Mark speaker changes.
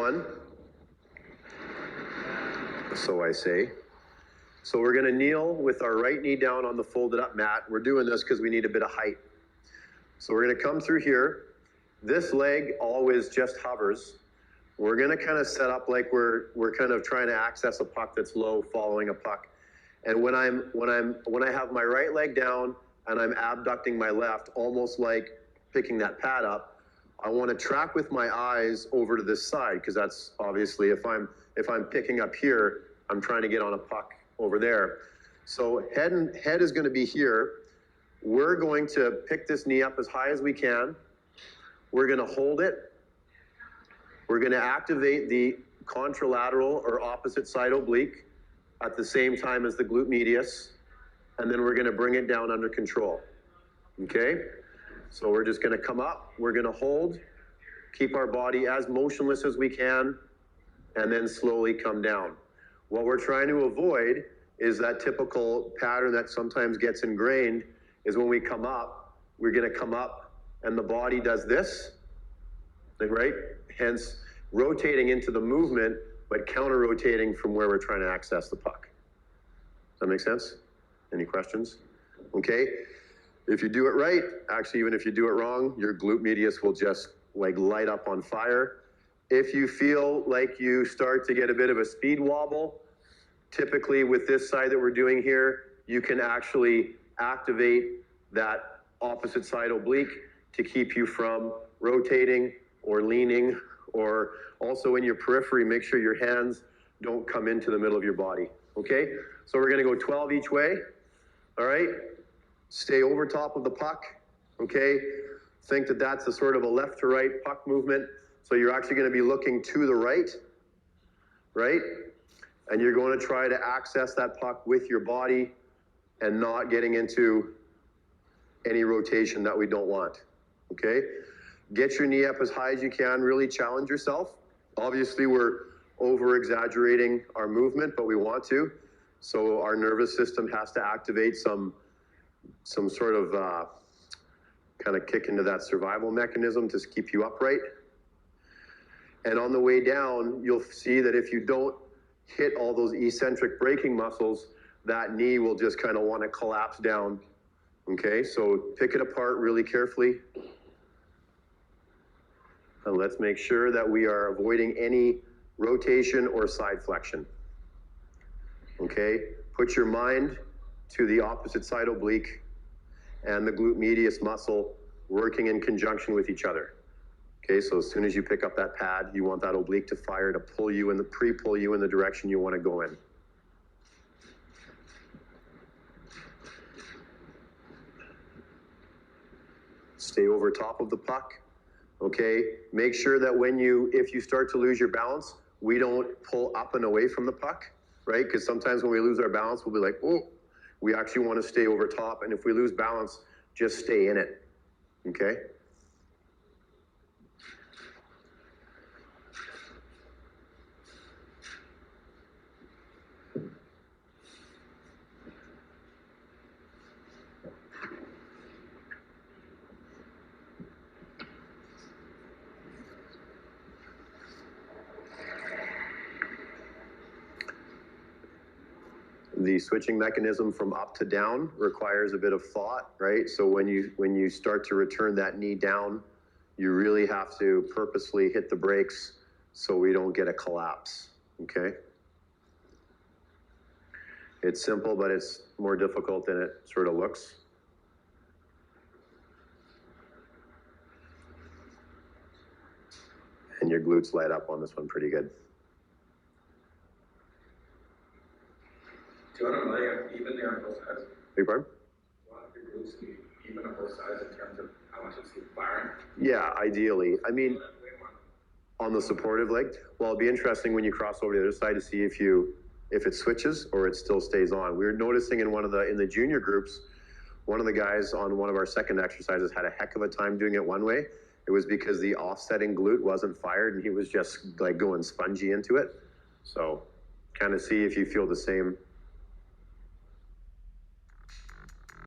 Speaker 1: one. So I say. So we're gonna kneel with our right knee down on the folded up mat. We're doing this because we need a bit of height. So we're gonna come through here. This leg always just hovers. We're gonna kind of set up like we're kind of trying to access a puck that's low, following a puck. And when I have my right leg down and I'm abducting my left, almost like picking that pad up, I want to track with my eyes over to this side, because that's obviously if I'm picking up here, I'm trying to get on a puck over there. So head is going to be here. We're going to pick this knee up as high as we can. We're going to hold it. We're going to activate the contralateral or opposite side oblique at the same time as the glute medius, and then we're going to bring it down under control. Okay? So we're just going to come up, we're going to hold, keep our body as motionless as we can, and then slowly come down. What we're trying to avoid is that typical pattern that sometimes gets ingrained, is when we come up, we're going to come up and the body does this, right? Hence rotating into the movement, but counter-rotating from where we're trying to access the puck. Does that make sense? Any questions? Okay. If you do it right, actually, even if you do it wrong, your glute medius will just like light up on fire. If you feel like you start to get a bit of a speed wobble, typically with this side that we're doing here, you can actually activate that opposite side oblique to keep you from rotating or leaning, or also in your periphery, make sure your hands don't come into the middle of your body, okay? So we're gonna go 12 each way, all right? Stay over top of the puck, okay? Think that that's a sort of a left to right puck movement. So you're actually gonna be looking to the right? And you're going to try to access that puck with your body and not getting into any rotation that we don't want, okay? Get your knee up as high as you can, really challenge yourself. Obviously we're over exaggerating our movement, but we want to. So our nervous system has to activate some sort of kind of kick into that survival mechanism to keep you upright. And on the way down, you'll see that if you don't hit all those eccentric braking muscles, that knee will just kind of want to collapse down. Okay, so pick it apart really carefully. And let's make sure that we are avoiding any rotation or side flexion. Okay, put your mind to the opposite side oblique and the glute medius muscle working in conjunction with each other. Okay, so as soon as you pick up that pad, you want that oblique to fire to pull you in pre-pull you in the direction you want to go in. Stay over top of the puck. Okay, make sure that if you start to lose your balance, we don't pull up and away from the puck, right? Because sometimes when we lose our balance, we'll be like, oh, we actually want to stay over top. And if we lose balance, just stay in it, okay? The switching mechanism from up to down requires a bit of thought, right? So when you start to return that knee down, you really have to purposely hit the brakes so we don't get a collapse, okay? It's simple, but it's more difficult than it sort of looks. And your glutes light up on this one pretty good.
Speaker 2: Do you want to lay even there on both sides?
Speaker 1: Beg your pardon?
Speaker 2: Do you want your glutes to be even on both sides in terms of how much it's firing?
Speaker 1: Yeah, ideally. I mean, on the supportive leg, well, it'll be interesting when you cross over to the other side to see if it switches or it still stays on. We were noticing in in the junior groups, one of the guys on one of our second exercises had a heck of a time doing it one way. It was because the offsetting glute wasn't fired and he was just like going spongy into it. So kind of see if you feel the same